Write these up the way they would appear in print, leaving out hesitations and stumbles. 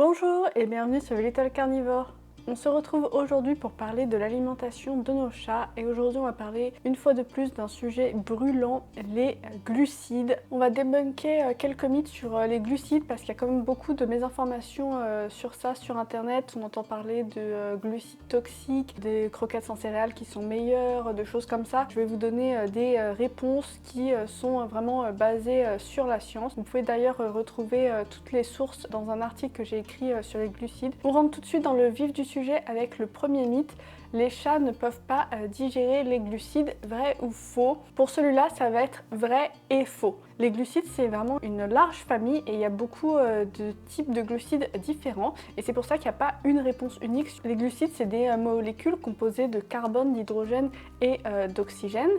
Bonjour et bienvenue sur Little Carnivore. On se retrouve aujourd'hui pour parler de l'alimentation de nos chats et aujourd'hui on va parler une fois de plus d'un sujet brûlant, les glucides. On va débunker quelques mythes sur les glucides parce qu'il y a quand même beaucoup de mésinformations sur ça sur internet. On entend parler de glucides toxiques, des croquettes sans céréales qui sont meilleures, de choses comme ça. Je vais vous donner des réponses qui sont vraiment basées sur la science. Vous pouvez d'ailleurs retrouver toutes les sources dans un article que j'ai écrit sur les glucides. On rentre tout de suite dans le vif du sujet avec le premier mythe. Les chats ne peuvent pas digérer les glucides, vrai ou faux? Pour celui-là, ça va être vrai et faux. Les glucides, c'est vraiment une large famille et il y a beaucoup de types de glucides différents et c'est pour ça qu'il n'y a pas une réponse unique. Les glucides, c'est des molécules composées de carbone, d'hydrogène et d'oxygène.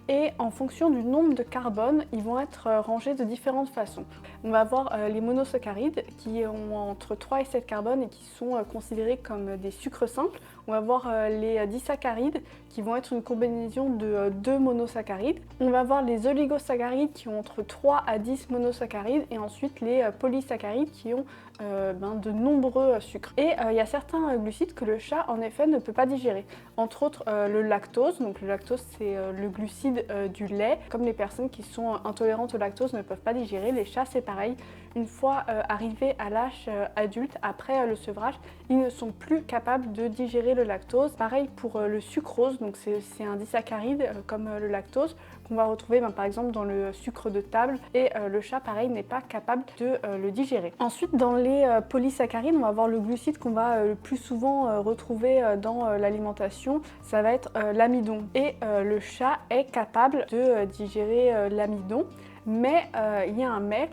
Et en fonction du nombre de carbone, ils vont être rangés de différentes façons. On va avoir les monosaccharides qui ont entre 3 et 7 carbones et qui sont considérés comme des sucres simples. On va avoir les disaccharides qui vont être une combinaison de 2 monosaccharides. On va avoir les oligosaccharides qui ont entre 3 à 10 monosaccharides et ensuite les polysaccharides qui ont de nombreux sucres. Et il y a certains glucides que le chat en effet ne peut pas digérer. Entre autres le lactose. Donc le lactose c'est le glucide du lait. Comme les personnes qui sont intolérantes au lactose ne peuvent pas digérer, les chats c'est pareil. Une fois arrivés à l'âge adulte, après le sevrage, ils ne sont plus capables de digérer le lactose. Pareil pour le sucrose, donc c'est un disaccharide comme le lactose qu'on va retrouver par exemple dans le sucre de table et le chat pareil n'est pas capable de le digérer. Ensuite dans les polysaccharides, on va avoir le glucide qu'on va le plus souvent retrouver dans l'alimentation, ça va être l'amidon. Et le chat est capable de digérer l'amidon. Mais il y a un mais,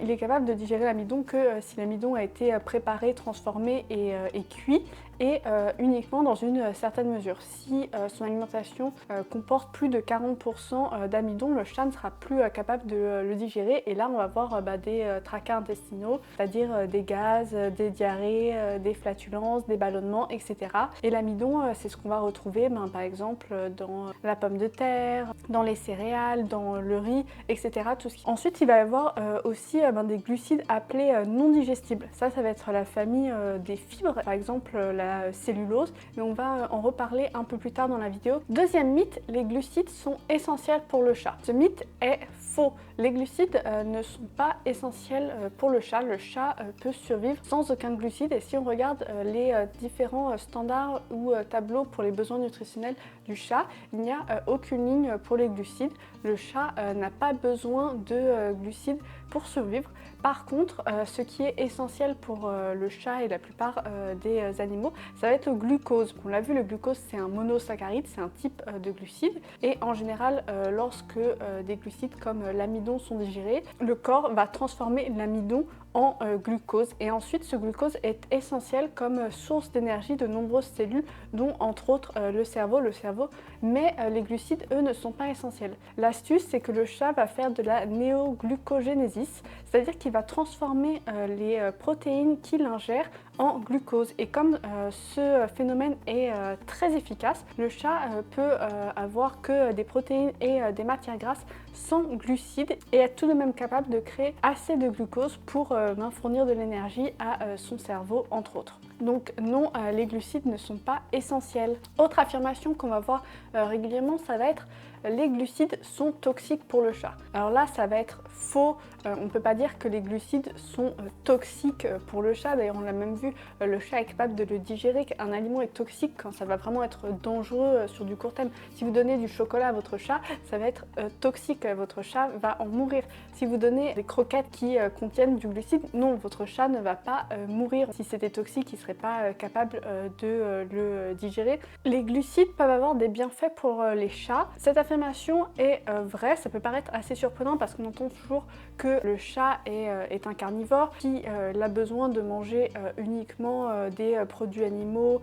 il est capable de digérer l'amidon que si l'amidon a été préparé, transformé et cuit et uniquement dans une certaine mesure. Si son alimentation comporte plus de 40% d'amidon, le chat ne sera plus capable de le digérer et là on va avoir des tracas intestinaux, c'est-à-dire des gaz, des diarrhées, des flatulences, des ballonnements, etc. Et l'amidon c'est ce qu'on va retrouver par exemple dans la pomme de terre, dans les céréales, dans le riz, etc. Ensuite il va y avoir aussi des glucides appelés non digestibles. Ça va être la famille des fibres, par exemple la cellulose, mais on va en reparler un peu plus tard dans la vidéo. Deuxième mythe, les glucides sont essentiels pour le chat. Ce mythe est faux. Les glucides ne sont pas essentiels pour le chat. Le chat peut survivre sans aucun glucide et si on regarde les différents standards ou tableaux pour les besoins nutritionnels du chat, il n'y a aucune ligne pour les glucides. Le chat n'a pas besoin de glucides pour survivre. Par contre, ce qui est essentiel pour le chat et la plupart des animaux, ça va être le glucose. On l'a vu, le glucose c'est un monosaccharide, c'est un type de glucide et en général lorsque des glucides comme l'amidon sont digérés, le corps va transformer l'amidon en glucose et ensuite ce glucose est essentiel comme source d'énergie de nombreuses cellules dont entre autres le cerveau, mais les glucides eux ne sont pas essentiels. L'astuce c'est que le chat va faire de la néoglucogénésis, c'est-à-dire qu'il va transformer les protéines qu'il ingère en glucose et comme ce phénomène est très efficace, le chat peut avoir que des protéines et des matières grasses sans glucides et être tout de même capable de créer assez de glucose pour fournir de l'énergie à son cerveau entre autres. Donc non, les glucides ne sont pas essentiels. Autre affirmation qu'on va voir régulièrement, ça va être les glucides sont toxiques pour le chat. Alors là, ça va être faux. On ne peut pas dire que les glucides sont toxiques pour le chat. D'ailleurs, on l'a même vu, le chat est capable de le digérer. Un aliment est toxique quand ça va vraiment être dangereux sur du court terme. Si vous donnez du chocolat à votre chat, ça va être toxique. Votre chat va en mourir. Si vous donnez des croquettes qui contiennent du glucide, non, votre chat ne va pas mourir. Si c'était toxique, il ne serait pas capable de le digérer. Les glucides peuvent avoir des bienfaits pour les chats. Cette affirmation est vraie, ça peut paraître assez surprenant parce qu'on entend toujours que le chat est un carnivore qui a besoin de manger uniquement des produits animaux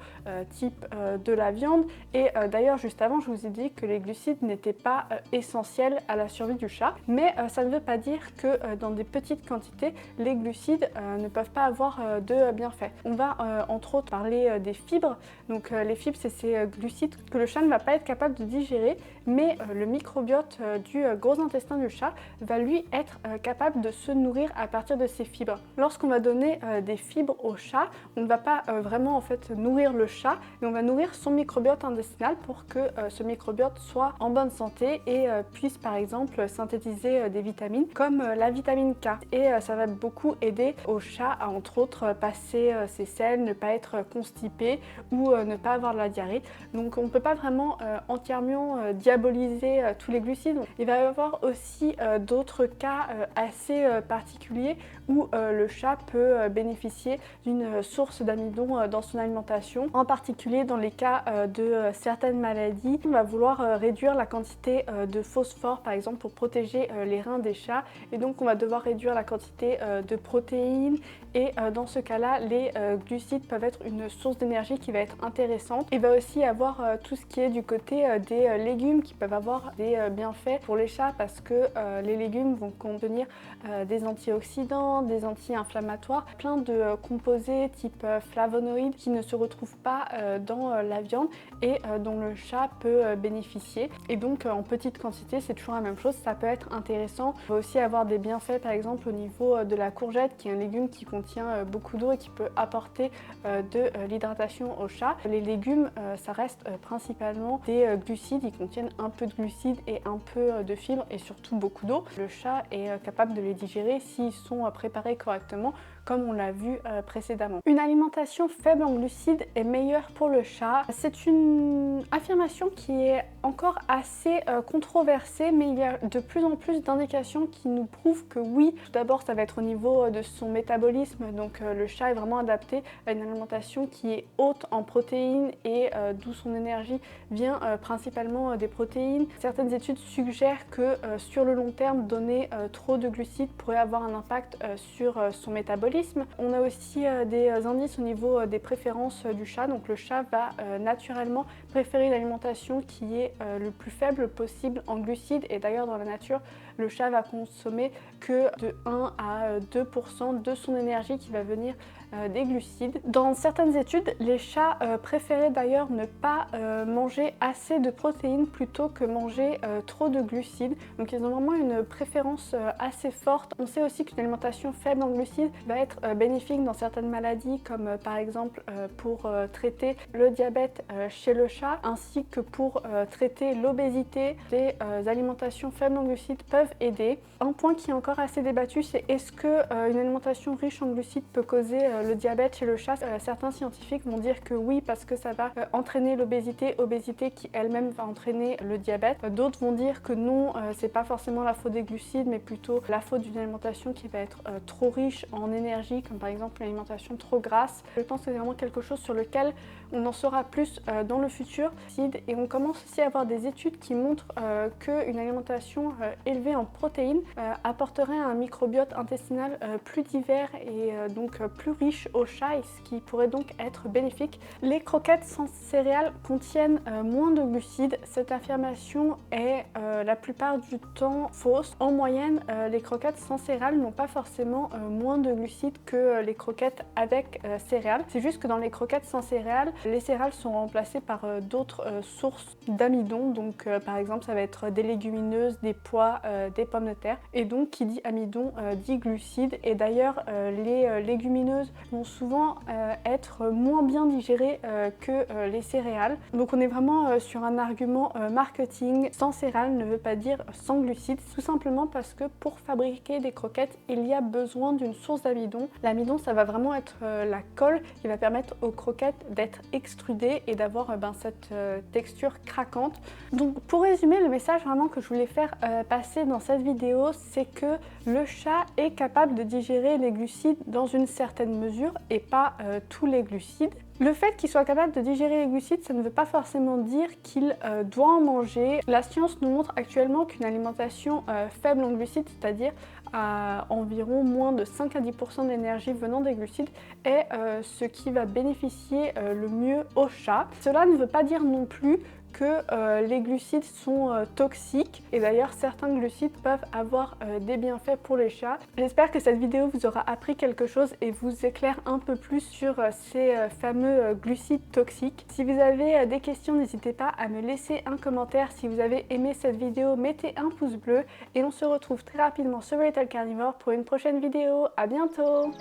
type de la viande et d'ailleurs juste avant je vous ai dit que les glucides n'étaient pas essentiels à la survie du chat, mais ça ne veut pas dire que dans des petites quantités les glucides ne peuvent pas avoir de bienfaits. On va entre autres parler des fibres, donc les fibres c'est ces glucides que le chat ne va pas être capable de digérer mais le microbiote du gros intestin du chat va lui être capable de se nourrir à partir de ces fibres. Lorsqu'on va donner des fibres au chat, on ne va pas vraiment en fait nourrir le chat, mais on va nourrir son microbiote intestinal pour que ce microbiote soit en bonne santé et puisse par exemple synthétiser des vitamines comme la vitamine K. Et ça va beaucoup aider au chat à entre autres passer ses selles, ne pas être constipé ou ne pas avoir de la diarrhée. Donc on ne peut pas vraiment entièrement diaboliser tous les glucides. Il va y avoir aussi d'autres cas assez particuliers où le chat peut bénéficier d'une source d'amidon dans son alimentation. En particulier dans les cas de certaines maladies, on va vouloir réduire la quantité de phosphore par exemple pour protéger les reins des chats, et donc on va devoir réduire la quantité de protéines, et dans ce cas-là les glucides peuvent être une source d'énergie qui va être intéressante. Il va aussi avoir tout ce qui est du côté des légumes qui peuvent avoir des bienfaits pour les chats, parce que les légumes vont contenir des antioxydants, des anti-inflammatoires, plein de composés type flavonoïdes qui ne se retrouvent pas dans la viande et dont le chat peut bénéficier. Et donc en petite quantité, c'est toujours la même chose, ça peut être intéressant. On va aussi avoir des bienfaits par exemple au niveau de la courgette, qui est un légume qui contient beaucoup d'eau et qui peut apporter de l'hydratation au chat. Les légumes, ça reste principalement des glucides, ils contiennent un peu de glucides et un peu de fibres et surtout beaucoup d'eau. Le chat est capable de les digérer s'ils sont préparés correctement, comme on l'a vu précédemment. Une alimentation faible en glucides est meilleure pour le chat. C'est une affirmation qui est encore assez controversée, mais il y a de plus en plus d'indications qui nous prouvent que oui. Tout d'abord, ça va être au niveau de son métabolisme, donc le chat est vraiment adapté à une alimentation qui est haute en protéines et d'où son énergie vient principalement des protéines. Certaines études suggèrent que sur le long terme, donner trop de glucides pourrait avoir un impact sur son métabolisme. On a aussi des indices au niveau des préférences du chat, donc le chat va naturellement préférer l'alimentation qui est le plus faible possible en glucides, et d'ailleurs dans la nature le chat va consommer que de 1 à 2% de son énergie qui va venir des glucides. Dans certaines études, les chats préféraient d'ailleurs ne pas manger assez de protéines plutôt que manger trop de glucides. Donc ils ont vraiment une préférence assez forte. On sait aussi qu'une alimentation faible en glucides va être bénéfique dans certaines maladies, comme par exemple pour traiter le diabète chez le chat, ainsi que pour traiter l'obésité. Des alimentations faibles en glucides peuvent aider. Un point qui est encore assez débattu, c'est est-ce que une alimentation riche en glucides peut causer le diabète chez le chat. Certains scientifiques vont dire que oui, parce que ça va entraîner l'obésité, obésité qui elle-même va entraîner le diabète. D'autres vont dire que non, c'est pas forcément la faute des glucides, mais plutôt la faute d'une alimentation qui va être trop riche en énergie, comme par exemple une alimentation trop grasse. Je pense que c'est vraiment quelque chose sur lequel on en saura plus dans le futur. Et on commence aussi à avoir des études qui montrent qu'une alimentation élevée en protéines apporterait un microbiote intestinal plus divers et donc plus riche au chat, et ce qui pourrait donc être bénéfique. Les croquettes sans céréales contiennent moins de glucides. Cette affirmation est la plupart du temps fausse. En moyenne, les croquettes sans céréales n'ont pas forcément moins de glucides que les croquettes avec céréales. C'est juste que dans les croquettes sans céréales, les céréales sont remplacées par d'autres sources d'amidon. Donc par exemple, ça va être des légumineuses, des pois, des pommes de terre. Et donc qui dit amidon dit glucides. Et d'ailleurs, les légumineuses vont souvent être moins bien digérées que les céréales. Donc on est vraiment sur un argument marketing. Sans céréales ne veut pas dire sans glucides, tout simplement parce que pour fabriquer des croquettes, il y a besoin d'une source d'amidon. L'amidon, ça va vraiment être la colle qui va permettre aux croquettes d'être extrudées et d'avoir cette texture craquante. Donc pour résumer, le message vraiment que je voulais faire passer dans cette vidéo, c'est que le chat est capable de digérer les glucides dans une certaine mesure et pas tous les glucides. Le fait qu'il soit capable de digérer les glucides, ça ne veut pas forcément dire qu'il doit en manger. La science nous montre actuellement qu'une alimentation faible en glucides, c'est-à-dire à environ moins de 5 à 10% d'énergie venant des glucides, est ce qui va bénéficier le mieux au chat. Cela ne veut pas dire non plus que les glucides sont toxiques et d'ailleurs certains glucides peuvent avoir des bienfaits pour les chats. J'espère que cette vidéo vous aura appris quelque chose et vous éclaire un peu plus sur ces fameux glucides toxiques. Si vous avez des questions, n'hésitez pas à me laisser un commentaire. Si vous avez aimé cette vidéo, mettez un pouce bleu et on se retrouve très rapidement sur Little Carnivore pour une prochaine vidéo. À bientôt!